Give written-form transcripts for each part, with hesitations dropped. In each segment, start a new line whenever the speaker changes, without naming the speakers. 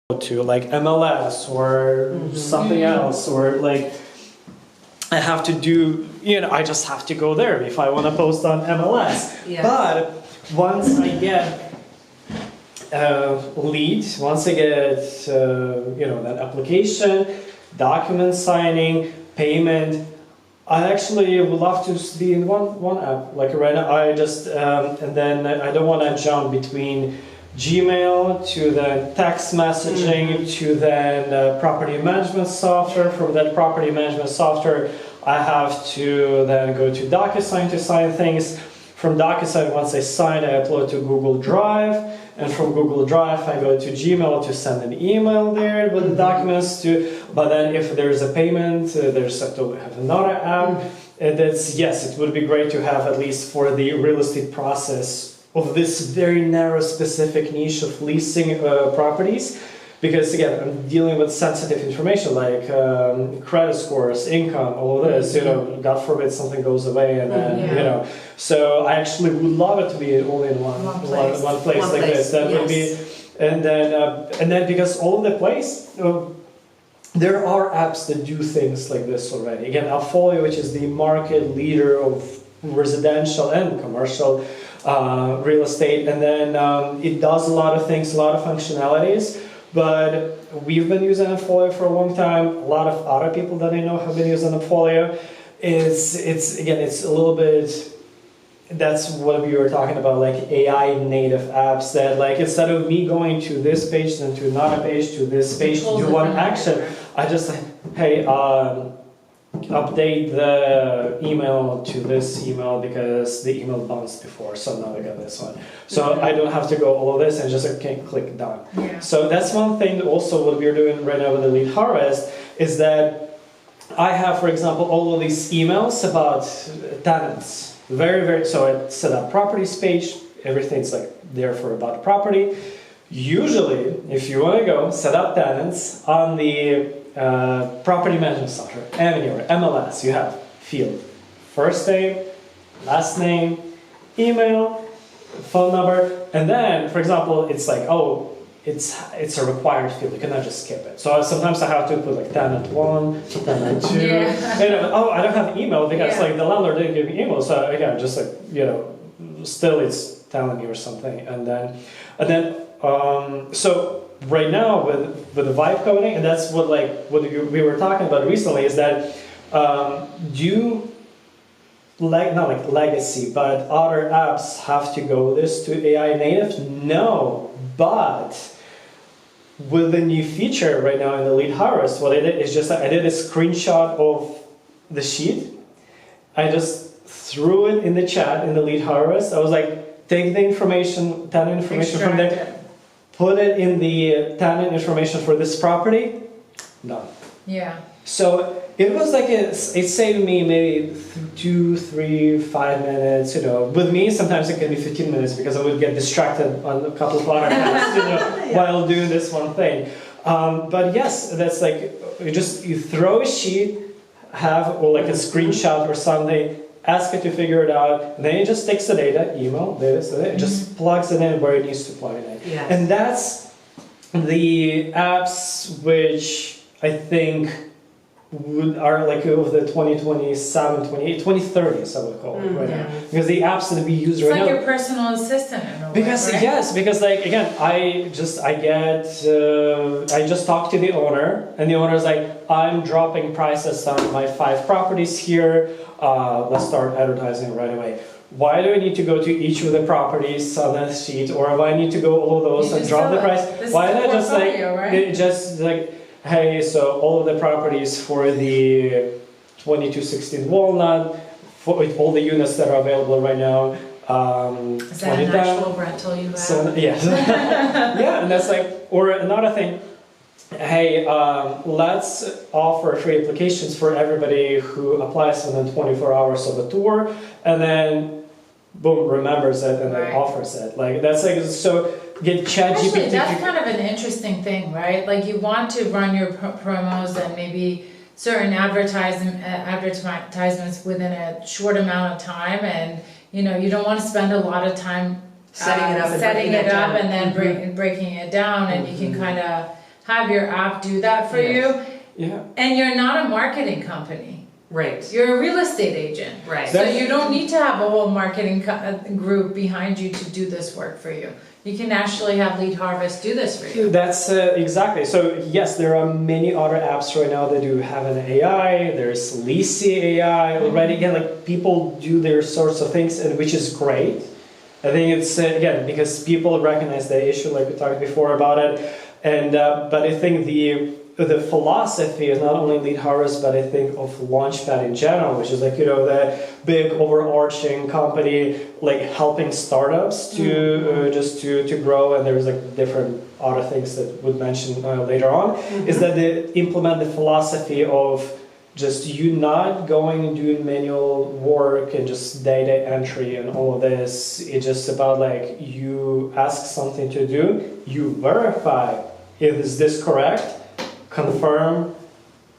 to like MLS or something else, or like I have to do, I just have to go there if I want to post on MLS.
Yes.
But once I get lead, once I get, that application, document signing, payment, I actually would love to just be in one app. Like right now, I just, and then I don't want to jump between Gmail to then text messaging to then property management software. From that property management software, I have to then go to DocuSign to sign things. From DocuSign, once I sign, I upload to Google Drive. And from Google Drive, I go to Gmail to send an email there with the documents to. But then if there's a payment, there's I have another app. And yes, it would be great to have at least for the real estate process of this very narrow specific niche of leasing properties. Because again, I'm dealing with sensitive information like credit scores, income, all of this. God forbid something goes away, and then So I actually would love it to be all in one place like this. That would be, and then because all over the place, there are apps that do things like this already. Again, Appfolio, which is the market leader of residential and commercial real estate, and then it does a lot of things, a lot of functionalities. But we've been using Appfolio for a long time. A lot of other people that I know have been using Appfolio. It's a little bit. That's what we were talking about, like AI native apps that, like, instead of me going to this page, then to another page, to this page, to do one action, I just hey, update the email to this email because the email bounced before, so now I got this one. So I don't have to go all of this and just click done.
Yeah.
So that's one thing. Also, what we're doing right now with the lead harvest is that I have, for example, all of these emails about tenants. So I set up properties page. Everything's like there for about property. Usually, if you want to go set up tenants on the property management software, Avenue or MLS, you have field, first name, last name, email, phone number, and then, for example, it's like, it's a required field. You cannot just skip it. So sometimes I have to put like tenant 1, tenant 2. I don't have email because like the landlord didn't give me email. So again, just like still it's telling me or something. And then so right now with the vibe coding, and that's what we were talking about recently, is that not like legacy, but other apps have to go this to AI native? No, but with the new feature right now in the lead harvest, what I did is just I did a screenshot of the sheet. I just threw it in the chat in the lead harvest. I was like, take the information, tenant information from there, put it in the tenant information for this property, done.
Yeah.
So it was like it saved me maybe 2, 3, 5 minutes. With me sometimes it can be 15 minutes because I would get distracted on a couple of other tasks, while doing this one thing. But yes, that's like you throw a sheet, or like a screenshot or something, ask it to figure it out. Then it just takes the data, email, it just plugs it in where it needs to plug it in.
Yes.
And that's the apps which I think are like of the 2027, 28, 2030s, I would call it right now. Because the apps that we use right now.
It's like your personal assistant in a way,
because
right?
Yes, because like again, I just talked to the owner, and the owner's like, I'm dropping prices on my 5 properties here. Let's start advertising right away. Why do I need to go to each of the properties on that sheet, or if I need to go all of those and drop the price? Why not just like hey, so all of the properties for the 2216 Walnut, for all the units that are available right now.
Is that an actual rental you have?
So, yes. Yeah, and that's like, or another thing, hey, let's offer free applications for everybody who applies within 24 hours of a tour, and then boom, remembers it and then offers it. Like that's like so. Get ChatGPT.
Actually, that's kind of an interesting thing, right? Like you want to run your promos and maybe certain advertisements within a short amount of time, and you don't want to spend a lot of time
setting it up
and then breaking it down, and you can kind of have your app do that for
Yes.
you.
Yeah.
And you're not a marketing company.
Right.
You're a real estate agent.
Right.
So you don't need to have a whole marketing group behind you to do this work for you. You can actually have Lead Harvest do this for you.
That's exactly. So yes, there are many other apps right now that do have an AI. There's Lisi AI already. Again, like people do their sorts of things, and which is great. I think it's again because people recognize the issue, like we talked before about it, and but I think the philosophy is not only Lead Harvest, but I think of Launchpad in general, which is like, you know, the big overarching company, like helping startups to just to grow. And there's like different other things that we'll mention later on, is that they implement the philosophy of just you not going and doing manual work and just data entry and all of this. It's just about like you ask something to do, you verify, is this correct? Confirm,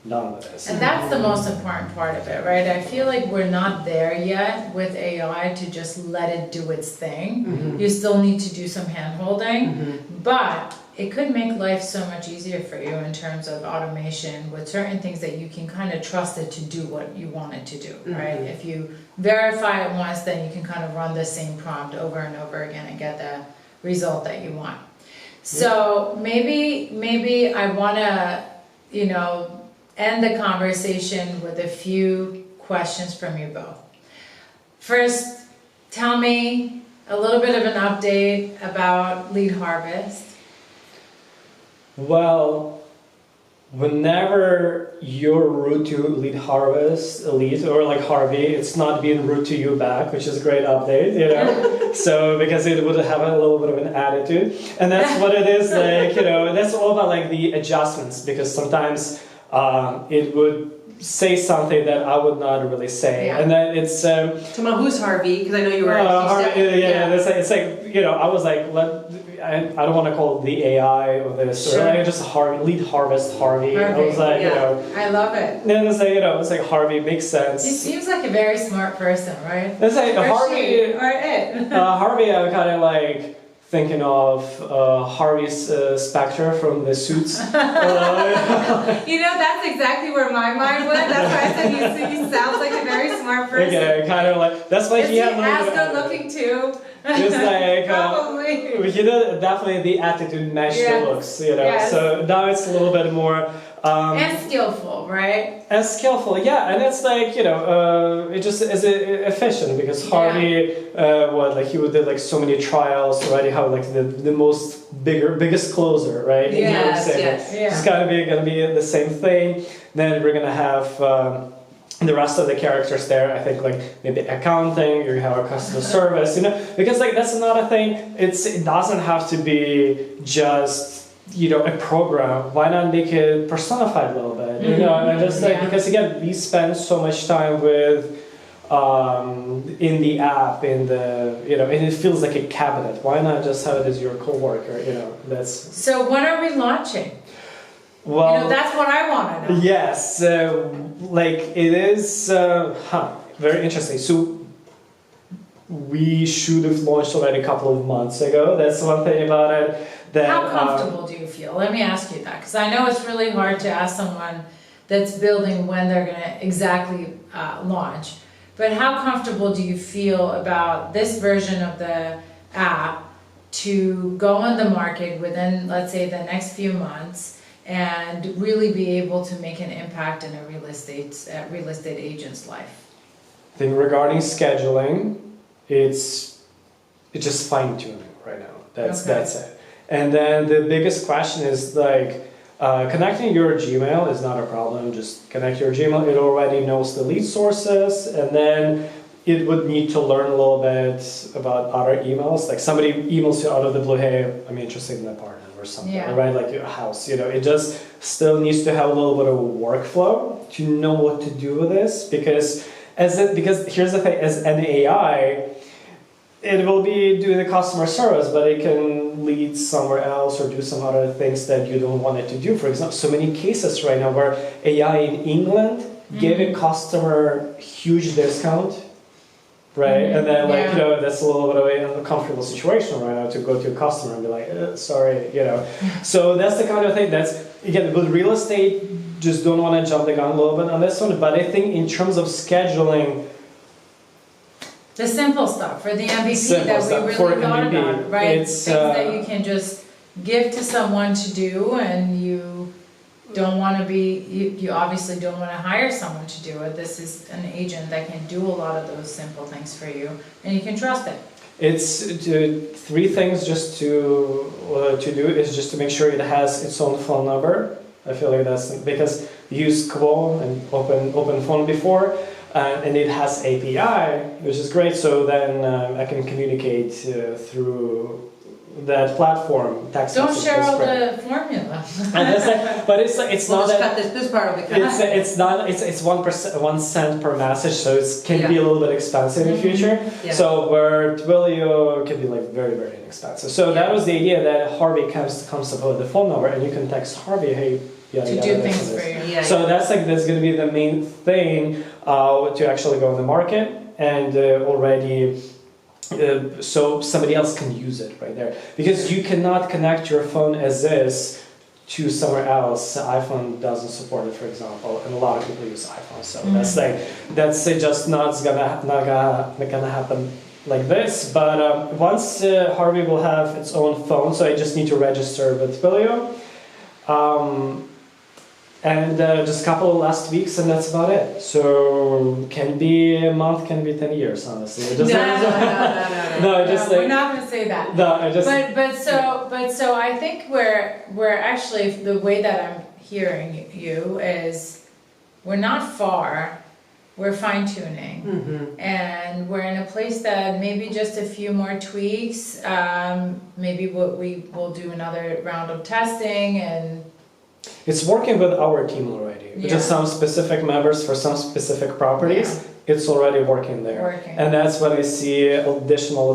none of this.
And that's the most important part of it, right? I feel like we're not there yet with AI to just let it do its thing. You still need to do some hand-holding, but it could make life so much easier for you in terms of automation with certain things that you can kind of trust it to do what you want it to do, right? If you verify it once, then you can kind of run the same prompt over and over again and get the result that you want. So maybe I want to, you know, end the conversation with a few questions from you both. First, tell me a little bit of an update about Lead Harvest.
Well, whenever you're rude to Lead Harvest, Elite, or like Harvey, it's not being rude to you back, which is a great update, you know? So, because it would have a little bit of an attitude. And that's what it is, like, you know, that's all about like the adjustments, because sometimes it would say something that I would not really say.
Yeah.
And then it's...
Tomo, who's Harvey? Because I know you were...
Harvey, yeah. It's like, you know, I was like, I don't want to call it the AI or this, or like just Lead Harvest Harvey. I was like, you know...
I love it.
And it's like, you know, it's like Harvey makes sense.
He seems like a very smart person, right?
It's like
Or
Harvey...
she, or it.
Harvey, I'm kind of like thinking of Harvey's Specter from the Suits.
You know, that's exactly where my mind went. That's why I said he sounds like a very smart person.
Okay, kind of like that's why
Is
he
he
had
as good looking too?
Just like
Probably.
he did definitely the attitude matched the looks, you know.
Yes.
So now it's a little bit more
and skillful, right?
and skillful, yeah. And it's like, you know, it just is efficient because Harvey, he would did like so many trials already. How like the biggest closer, right? in New York City.
Yeah.
It's gonna be the same thing. Then we're gonna have. The rest of the characters there, I think, like maybe accounting, you have a customer service, you know, because like that's another thing. It doesn't have to be just, you know, a program. Why not make it personified a little bit, you know? And just like because again, we spend so much time with in the app, in the, you know, and it feels like a cabinet. Why not just have it as your coworker? You know, that's.
So when are we launching?
Well,
you know, that's what I want to know.
Yes, like it is very interesting. So we should have launched already a couple of months ago. That's one thing about it. That,
how comfortable do you feel? Let me ask you that, because I know it's really hard to ask someone that's building when they're going to exactly launch. But how comfortable do you feel about this version of the app to go on the market within, let's say, the next few months? And really be able to make an impact in a real estate agent's life.
I think regarding scheduling, it's just fine tuning right now. That's it. And then the biggest question is like connecting your Gmail is not a problem. Just connect your Gmail. It already knows the lead sources, and then it would need to learn a little bit about other emails. Like somebody emails you out of the blue, hey, I'm interested in that partner. Or something, right? Like your house, you know, it just still needs to have a little bit of a workflow to know what to do with this. Because here's the thing, as an AI, it will be doing the customer service, but it can lead somewhere else or do some other things that you don't want it to do. For example, so many cases right now where AI in England gave a customer huge discount right? And then like,
Yeah.
you know, that's a little bit of an uncomfortable situation right now to go to a customer and be like, sorry, you know. So that's the kind of thing that's, again, with real estate, just don't want to jump the gun a little bit on this one, but I think in terms of scheduling,
The simple stuff for the MVP
Simple
that we
stuff
really
for
thought
MVP.
about, right?
It's,
Things that you can just give to someone to do, and you don't want to be, you obviously don't want to hire someone to do it. This is an agent that can do a lot of those simple things for you, and you can trust it.
it's three things just to do is just to make sure it has its own phone number. I feel like that's because you use Quo and open phone before, and it has API, which is great. So then I can communicate through that platform. Text
Don't
message,
share
that's
all
great.
the formula.
And that's like, but it's
We'll
not
just
that.
cut this part of the
It's not. It's 1% per message, so it can be a little bit expensive in future.
Yeah.
So where Twilio can be like very very inexpensive. So that was the idea that Harvey comes up with the phone number, and you can text Harvey, hey, yeah,
To do things for you.
Yeah,
So that's going to be the main thing to actually go in the market and already. So somebody else can use it right there, because you cannot connect your phone as is to somewhere else. iPhone doesn't support it, for example, and a lot of people use iPhone. So that's just not gonna happen like this. But once Harvey will have its own phone, so I just need to register with Twilio. And just a couple of last weeks, and that's about it. So can be a month, can be 10 years, honestly. It just- No, just
We're
like
not going to say that.
no, I just
But so I think we're actually, the way that I'm hearing you is, we're not far, we're fine tuning.
Mm-hmm.
And we're in a place that maybe just a few more tweaks, maybe we will do another round of testing, and
it's working with our team already.
Yeah.
Just some specific members for some specific properties. It's already working there.
working.
And that's when I see additional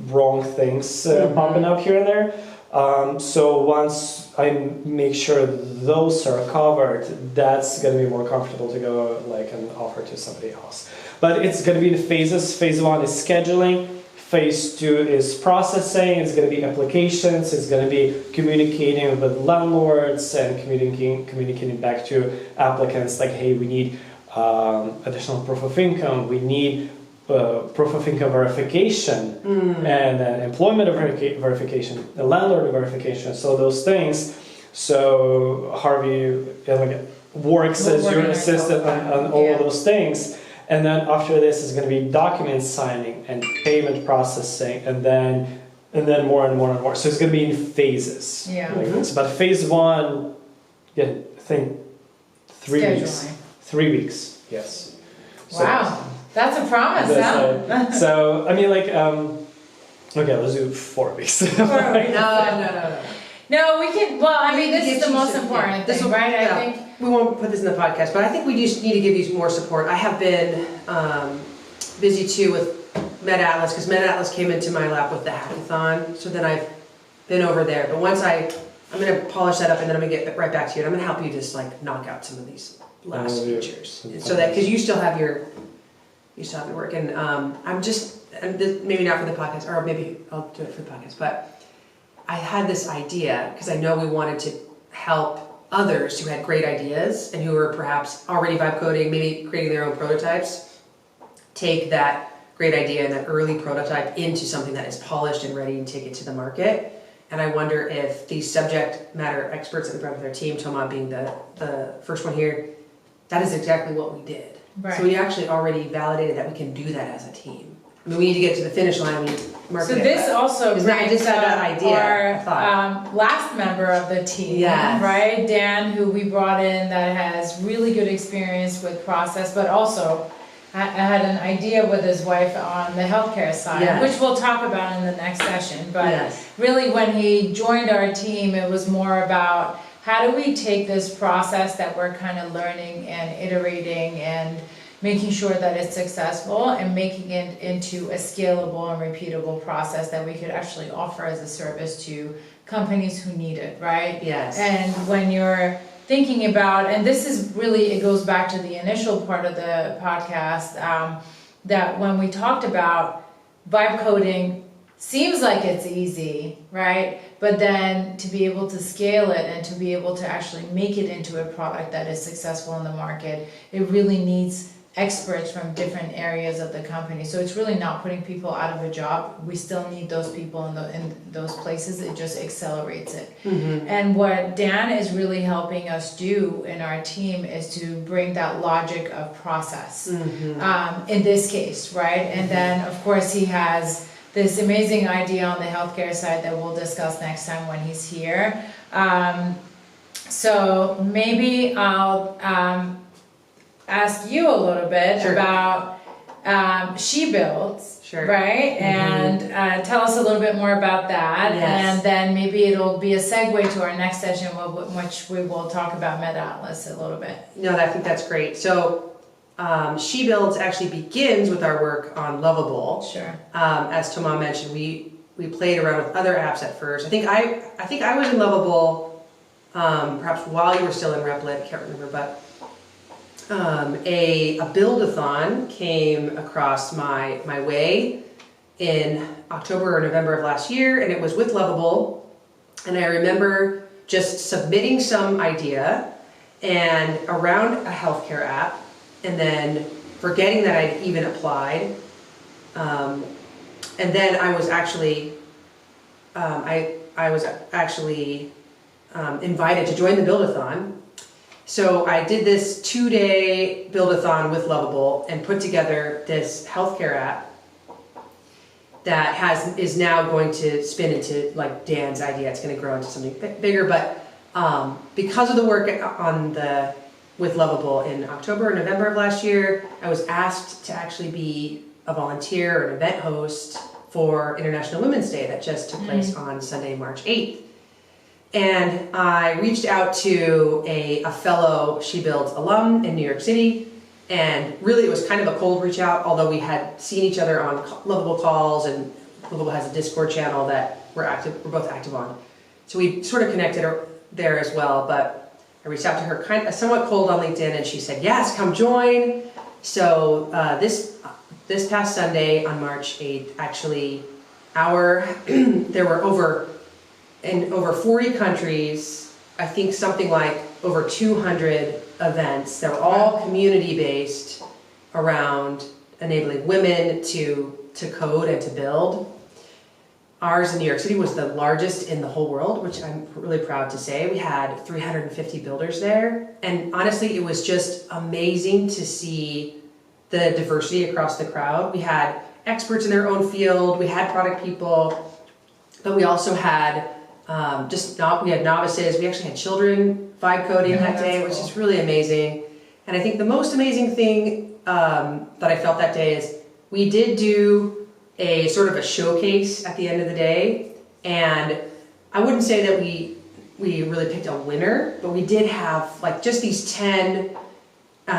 wrong things popping up here and there. So once I make sure those are covered, that's going to be more comfortable to go like and offer to somebody else. But it's going to be in phases. Phase 1 is scheduling. Phase 2 is processing. It's going to be applications. It's going to be communicating with landlords and communicating back to applicants like, hey, we need additional proof of income. We need proof of income verification and employment verification, landlord verification. So those things. So Harvey works as your assistant on all of those things. And then after this is going to be document signing and payment processing, and then more and more and more. So it's going to be in phases.
Yeah.
Like this. But phase 1, I think 3 weeks.
Scheduling.
3 weeks. Yes.
Wow, that's a promise, huh?
So I mean, like, okay, let's do 4 weeks.
No.
No, we can, well, I mean,
We
this is
get
the
you
most
some-
important
yeah. This
thing,
will-
right? I
yeah.
think,
We won't put this in the podcast, but I think we just need to give you more support. I have been busy too with MedAtlas, because MedAtlas came into my lap with the hackathon, so then I've been over there. But once I'm gonna polish that up, and then I'm gonna get right back to you, and I'm gonna help you just like knock out some of these last
Oh, yeah.
features. And so that, because you still have your work, and I'm just, and this, maybe not for the podcast, or maybe I'll do it for the podcast, but I had this idea, because I know we wanted to help others who had great ideas and who were perhaps already vibe coding, maybe creating their own prototypes, take that great idea and that early prototype into something that is polished and ready and take it to the market. And I wonder if these subject matter experts that we brought with our team, Toma being the first one here, that is exactly what we did.
right.
So we actually already validated that we can do that as a team. I mean, we need to get to the finish line, we need to market
So
it,
this
but-
also
Isn't that- I
brings
just had that
up
idea, I
our
thought.
last member of the team,
Yes.
right? Dan, who we brought in that has really good experience with process, but also had an idea with his wife on the healthcare side,
Yes.
which we'll talk about in the next session. But
Yes.
really, when he joined our team, it was more about how do we take this process that we're kind of learning and iterating and making sure that it's successful and making it into a scalable and repeatable process that we could actually offer as a service to companies who need it, right?
Yes.
And when you're thinking about, and this is really, it goes back to the initial part of the podcast, that when we talked about vibe coding, seems like it's easy, right? But then to be able to scale it and to be able to actually make it into a product that is successful in the market, it really needs experts from different areas of the company. So it's really not putting people out of a job. We still need those people in those places. It just accelerates it. And what Dan is really helping us do in our team is to bring that logic of process, in this case, right? And then of course he has this amazing idea on the healthcare side that we'll discuss next time when he's here. So maybe I'll ask you a little bit about She Builds, right? And tell us a little bit more about that. And then maybe it'll be a segue to our next session, which we will talk about Meta Atlas a little bit.
No, I think that's great. So She Builds actually begins with our work on Lovable.
Sure.
As Thomas mentioned, we played around with other apps at first. I think I was in Lovable perhaps while you were still in Replit, I can't remember, but a build-a-thon came across my way in October or November of last year, and it was with Lovable. And I remember just submitting some idea and around a healthcare app, and then forgetting that I'd even applied. And then I was actually invited to join the build-a-thon. So I did this 2-day build-a-thon with Lovable and put together this healthcare app that is now going to spin into like Dan's idea. It's going to grow into something bigger, but because of the work with Lovable in October and November of last year, I was asked to actually be a volunteer or an event host for International Women's Day that just took place on Sunday, March 8th. And I reached out to a fellow She Builds alum in New York City, and really it was kind of a cold reach out, although we had seen each other on Lovable calls, and Lovable has a Discord channel that we're both active on. So we sort of connected there as well, but I reached out to her somewhat cold on LinkedIn, and she said, yes, come join. So this past Sunday on March 8th, actually, there were in over 40 countries, I think something like over 200 events that were all community-based around enabling women to code and to build. Ours in New York City was the largest in the whole world, which I'm really proud to say. We had 350 builders there, and honestly, it was just amazing to see the diversity across the crowd. We had experts in their own field, we had product people, but we also had we had novices. We actually had children vibe coding that day, which is really amazing. And I think the most amazing thing that I felt that day is we did do a sort of a showcase at the end of the day. And I wouldn't say that we really picked a winner, but we did have like just these 10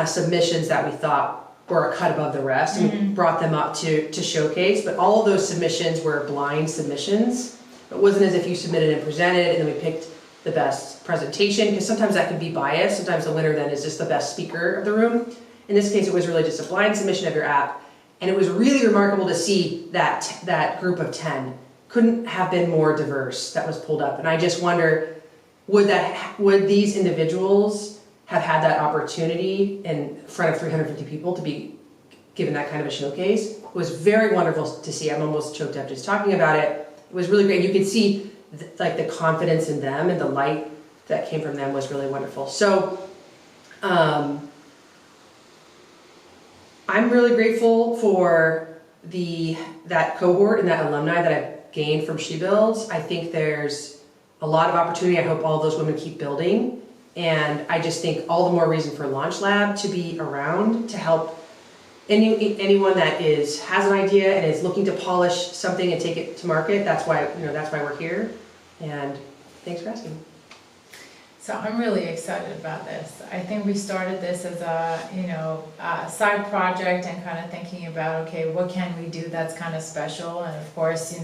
submissions that we thought were a cut above the rest, and we brought them up to showcase. But all of those submissions were blind submissions. It wasn't as if you submitted and presented and then we picked the best presentation, because sometimes that can be biased. Sometimes the winner then is just the best speaker of the room. In this case, it was really just a blind submission of your app. And it was really remarkable to see that group of 10 couldn't have been more diverse that was pulled up. And I just wonder, would these individuals have had that opportunity in front of 350 people to be given that kind of a showcase? It was very wonderful to see. I'm almost choked up just talking about it. It was really great. You could see the confidence in them, and the light that came from them was really wonderful. So I'm really grateful for that cohort and that alumni that I've gained from She Builds. I think there's a lot of opportunity. I hope all those women keep building. And I just think all the more reason for Launch Lab to be around to help anyone that has an idea and is looking to polish something and take it to market. That's why we're here. And thanks for asking.
So I'm really excited about this. I think we started this as a side project and kind of thinking about, okay, what can we do that's kind of special? And of course,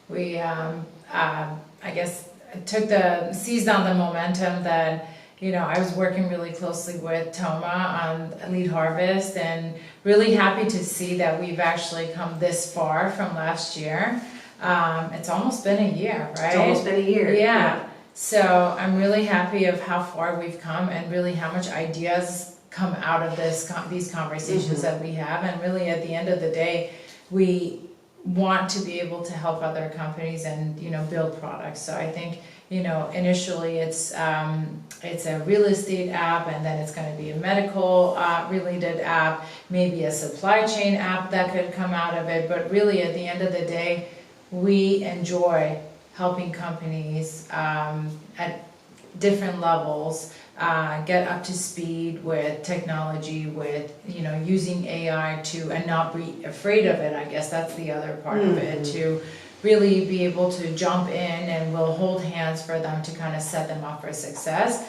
we I guess seized on the momentum that you know, I was working really closely with Toma on Lead Harvest, and really happy to see that we've actually come this far from last year. It's almost been a year, right?
It's almost been a year.
Yeah. So I'm really happy of how far we've come, and really how much ideas come out of these conversations that we have. And really, at the end of the day, we want to be able to help other companies and, you know, build products. So I think, you know, initially it's a real estate app, and then it's going to be a medical related app, maybe a supply chain app that could come out of it. But really, at the end of the day, we enjoy helping companies at different levels get up to speed with technology, with, you know, using AI to, and not be afraid of it. I guess that's the other part of it, to really be able to jump in, and we'll hold hands for them to kind of set them up for success,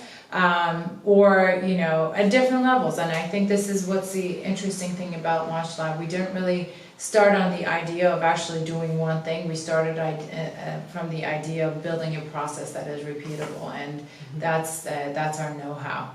or, you know, at different levels. And I think this is what's the interesting thing about Launch Lab. We didn't really start on the idea of actually doing one thing. We started from the idea of building a process that is repeatable, and that's our know-how.